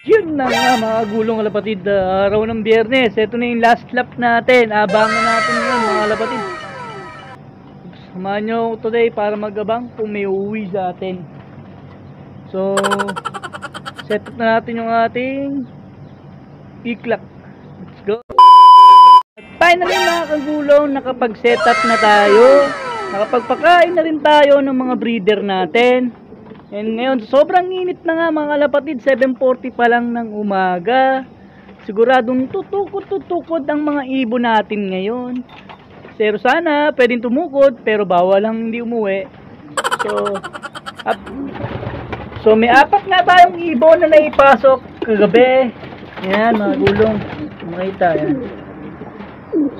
Yun na nga mga gulong kalapatid, araw ng Biyernes. Ito na yung last lap natin. Abangan natin yun mga kalapatid. Samahan nyo today para magabang kung may uuwi sa atin. So, set up na natin yung ating e-clock. Let's go! At finally mga kagulong, nakapag-set up na tayo. Nakapagpakain na rin tayo ng mga breeder natin. And ngayon, sobrang init na nga mga kalapatid, 7:40 pa lang ng umaga. Siguradong tutukod ang mga ibon natin ngayon. Pero sana, pwedeng tumukod, pero bawal lang hindi umuwi. So may apat nga tayong ibon na naipasok kagabi. Yan mga gulong, makita yan.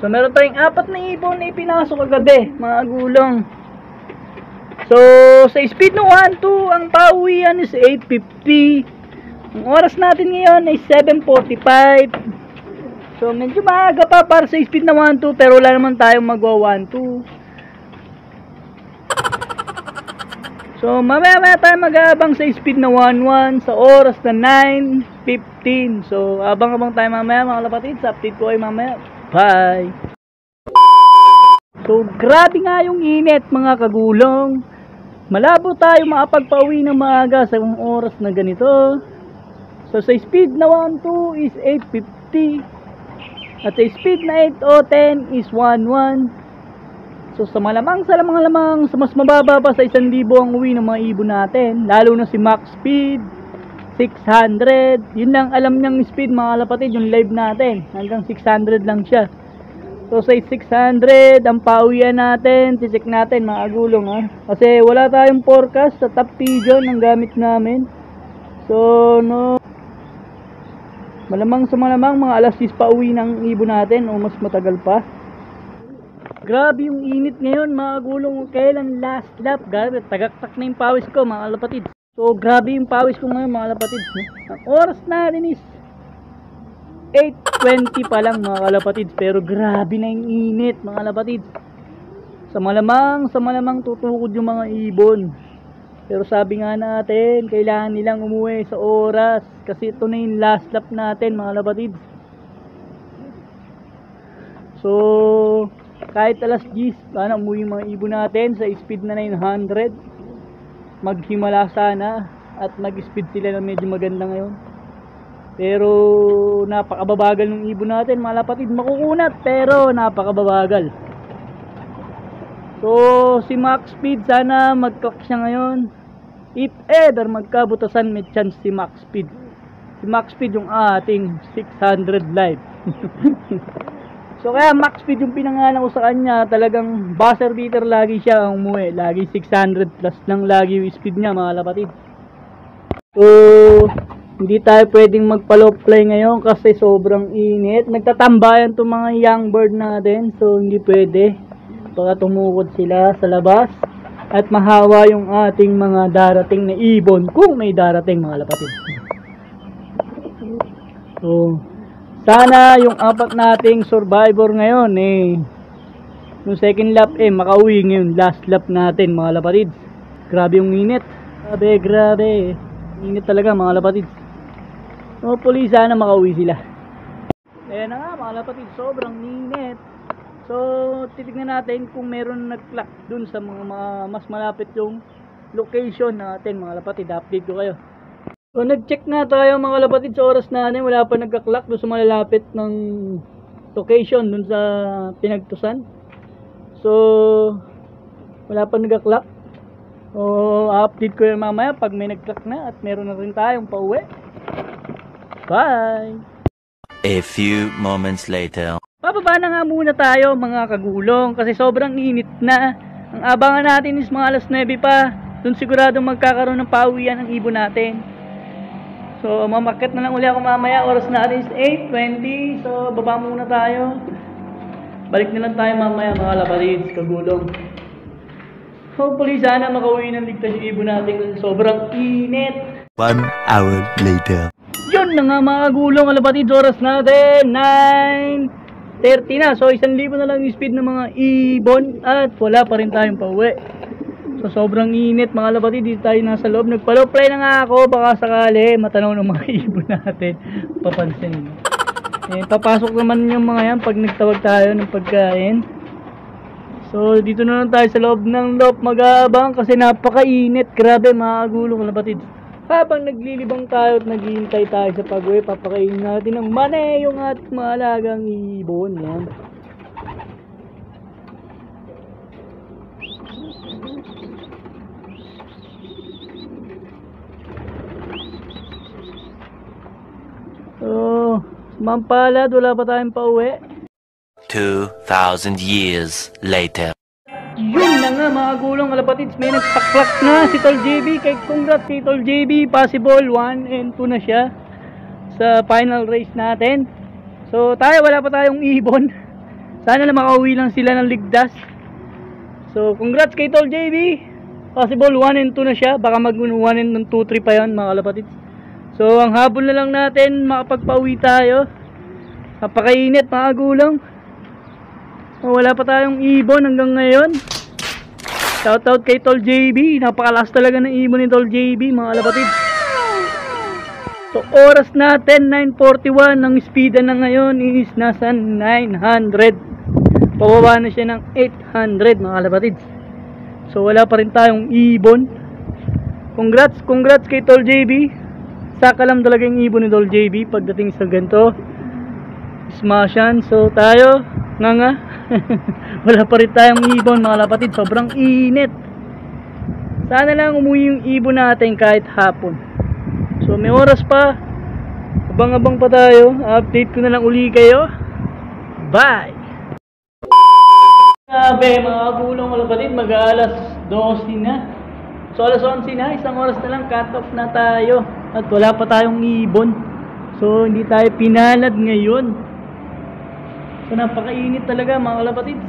So meron tayong apat na ibon na ipinasok kagabi mga gulong. So, sa speed no 1-2, ang pauwian is 8:50. Ang oras natin ngayon ay 7:45. So, medyo maaga pa para sa speed na 1-2, pero wala naman tayong magwa 1-2. So, mamaya tayo mag-aabang sa speed na 1-1 sa oras na 9:15. So, abang-abang tayo mamaya mga kalapatid. Sa update ko ay mamaya. Bye! So, grabe nga yung init mga kagulong. Malabo tayo makapagpauwi ng maaga sa oras na ganito. So sa speed na 1-2 is 8:50. At sa speed na 8 o 10 is 1-1. So sa malamang sa mas mababa pa sa 1,000 ang uwi ng mga ibon natin. Lalo na si max speed 600. Yun lang alam niyang speed mga kalapatid, yung live natin. Hanggang 600 lang siya. So sa 600 ang pauwian natin, check natin mga gulong ha. Kasi wala tayong forecast sa top pigeon ang gamit namin. So no, malamang mga alas 6 pauwi ng ibon natin o mas matagal pa. Grabe yung init ngayon mga gulong. Kailan last lap? Grabe, tagaktak na yung pawis ko mga kalapatid. So grabe yung pawis ko ngayon mga kalapatid. Ang oras natin is 8:20 pa lang mga kalapatids, pero grabe na yung init mga kalapatids. Sa malamang tutukod yung mga ibon. Pero sabi nga natin, kailangan nilang umuwi sa oras kasi ito na yung last lap natin mga kalapatids. So kahit alas 10 sana umuwi yung mga ibon natin sa speed na 900. Maghimala sana at mag-speed sila na medyo maganda ngayon. Pero napakababagal ng ibon natin mga kalapatid. Makukunat pero napakababagal. So si max speed sana mag-clock siya ngayon. If ever magkabutasan, may chance si max speed. Si max speed yung ating 600 live. So kaya max speed yung pinangalan ko sa kanya. Talagang buzzer beater lagi siya ang umuwi. Lagi 600 plus lang lagi yung speed niya mga kalapatid. So hindi tayo pwedeng magpa-low fly ngayon kasi sobrang init. Nagtatambayan itong mga young bird natin. So hindi pwede. Baka tumukod sila sa labas. At mahawa yung ating mga darating na ibon. Kung may darating mga lapatid. So sana yung apat nating survivor ngayon yung second lap makauwi ngayon. Last lap natin mga lapatid. Grabe yung init. Grabe. Init talaga mga lapatid. Hopefully sana makauwi sila. Ayan na nga mga lapatid, sobrang init. So titignan natin kung meron nag-clock dun sa mga mas malapit yung location natin mga lapatid. Update ko kayo. So nag-check nga tayo mga lapatid sa oras natin. Wala pa nagka-clock dun sa malalapit ng location dun sa pinagtusan. So wala pa nagka-clock. So update ko yun mamaya pag may nag-clock na at meron na rin tayong pauwi. Bye! A few moments later. Bababa na nga muna tayo mga kagulong kasi sobrang init na. Ang abangan natin is mga alas 9 pa. Doon siguradong magkakaroon ng pauwian ng ibon natin. So mamarket na lang uli ako mamaya. Oras natin is 8:20. So baba muna tayo. Balik na lang tayo mamaya mga lapatids kagulong. Hopefully sana makauwi ng ligtas yung ibon natin kasi sobrang init. 1 hour later. Yun na nga mga kagulong kalapatids, oras natin 9:30 na. So 1,000 na lang yung speed ng mga ibon at wala pa rin tayong pauwi. So sobrang init mga labatid, dito tayo nasa loob. Nagpa-low fly na nga ako, baka sakali matanaw ng mga ibon natin. Papansin. Papasok naman yung mga yan pag nagtawag tayo ng pagkain. So dito na lang tayo sa loob ng loop mag-aabang kasi napakainit. Grabe mga kagulong mga labatid. Habang naglilibang tayo at naghihintay tayo sa pag-uwi, papakainin natin ng mani yung ating mga alagang ibon. Yan. So, mampalad, wala pa tayong pauwi. 2,000 years later. Yun na nga mga gulong kalapatids, may nagpaklak na si Tol JB. Congrats kay Tol JB, possible 1 and 2 na siya sa final race natin. So tayo, wala pa tayong ibon. Sana na makauwi lang sila ng ligtas. So congrats kay Tol JB, possible 1 and 2 na siya. Baka mag 1 and 2, 3 pa yan mga kalapatids. So ang habol na lang natin, makapagpauwi tayo. Napakainit mga gulong. Wala pa tayong ibon hanggang ngayon. Shoutout kay Tol JB. Napakalas talaga ng ibon ni Tol JB mga kalapatid. So oras natin 9:41. Ang speed na ngayon is nasa 900. Pababa na siya ng 800 mga kalapatid. So wala pa rin tayong ibon. Congrats kay Tol JB. Saka lang talaga yung ibon ni Tol JB pagdating sa ganito. Smashan. So tayo nga wala pa rin tayong ibon mga kapatid, sobrang init. Sana lang umuwi yung ibon natin kahit hapon. So may oras pa, abang-abang pa tayo. Update ko na lang uli kayo. Bye. Sabi mga gulong mga kapatid, mag-aalas 12 na. So alas 11 na, isang oras na lang, cut off na tayo. At wala pa tayong ibon. So hindi tayo pinalad ngayon. So napakainit talaga mga kalapatids.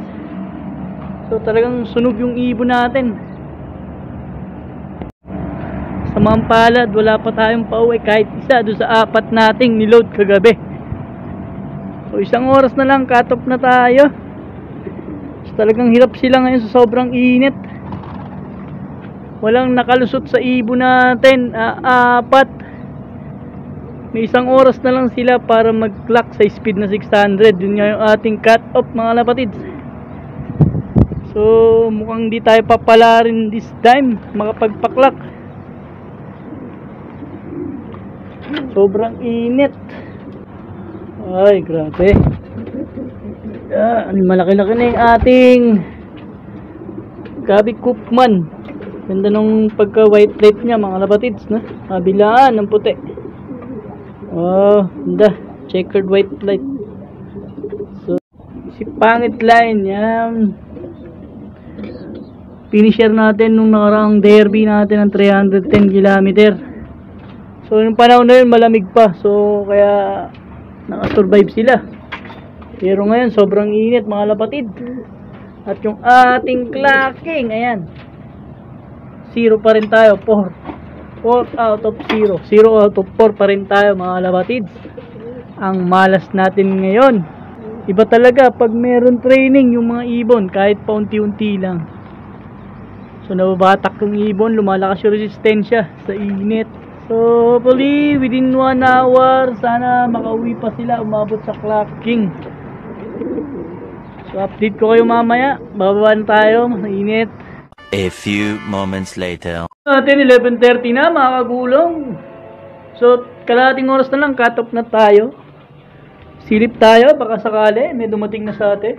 So talagang sunog yung ibon natin. Sa mampalad, wala pa tayong pauwi kahit isa doon sa 4 nating niload kagabi. So isang oras na lang, cut off na tayo. So talagang hirap sila ngayon sa sobrang init. Walang nakalusot sa ibon natin, 4. May isang oras na lang sila para mag-clock sa speed na 600. Yun nga yung ating cut off mga lapatids. So mukhang di tayo papala rin this time makapagpa-clock. Sobrang init. Ay grabe. Malaki-laki na yung ating Gabi Cookman. Ganda nung pagka white light niya mga lapatids, no? Kabilaan ng puti. Oh, ganda. Checkered white light. So, si pangit line yan. Finisher natin nung nakaraang derby natin ng 310 km. So, yung panahon na yun malamig pa. So, kaya nakasurvive sila. Pero ngayon, sobrang init mga lapatid. At yung ating clocking, ayan. 0 pa rin tayo, 4 out of 0. 0 out of 4 pa rin tayo mga labatids. Ang malas natin ngayon. Iba talaga pag meron training yung mga ibon kahit paunti-unti lang. So nababatak yung ibon, lumalakas yung resistensya sa init. So hopefully within 1 hour sana makauwi pa sila, umabot sa clocking. So update ko kayo mamaya. Bababa na tayo, mainit. A few moments later. Natin 11:30 na mga kagulong. So kalahating oras na lang, cut off na tayo. Silip tayo, baka sakali may dumating na sa atin.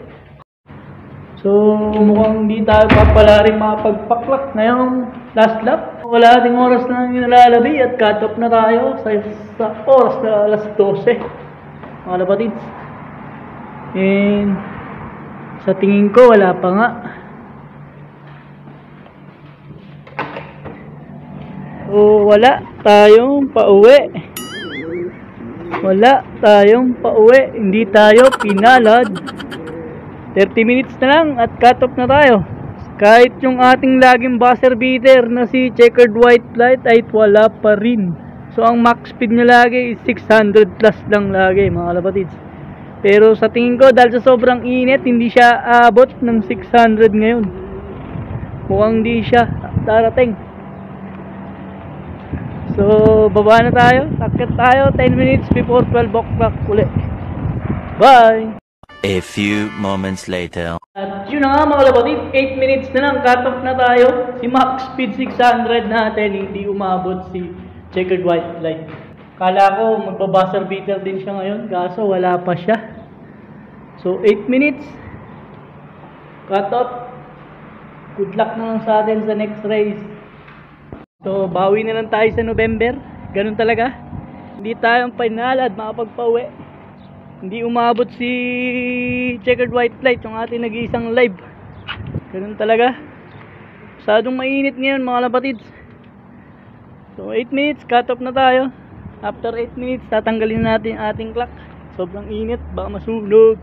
So mukhang hindi tayo papala rin makapagpaklak ngayong last lap. Kalahating oras na nilalabi at cut off na tayo sa oras na alas 12 mga lapatids. And sa tingin ko wala pa nga. So wala tayong pauwi. Wala tayong pauwi. Hindi tayo pinalad. 30 minutes na lang at cut off na tayo. Kahit yung ating laging buzzer beater na si checkered white light ay wala pa rin. So ang max speed niya lagi is 600 plus lang lagi mga lapatids. Pero sa tingin ko dahil sa sobrang init hindi siya abot ng 600 ngayon. mukhang di siya darating. So baba na tayo, akit tayo 10 minutes before 12 o'clock uli. Bye! A few moments later. At yun na nga mga kalapatid, 8 minutes na lang, cut off na tayo. Si max speed 600 natin, hindi umabot si checkered white light. Kala ko magbabuzzer beater din siya ngayon, kaso wala pa siya. So 8 minutes, cut off. Good luck na lang sa atin sa next race. So bawi na lang tayo sa November, ganun talaga. Hindi tayo ang pinalad makapagpauwi. Hindi umabot si checkered white light, yung ating nag-iisang live. Ganun talaga. Masyadong mainit ngayon mga kapatids. So 8 minutes, cut off na tayo. After 8 minutes, tatanggalin natin ating clock. Sobrang init, baka masunog.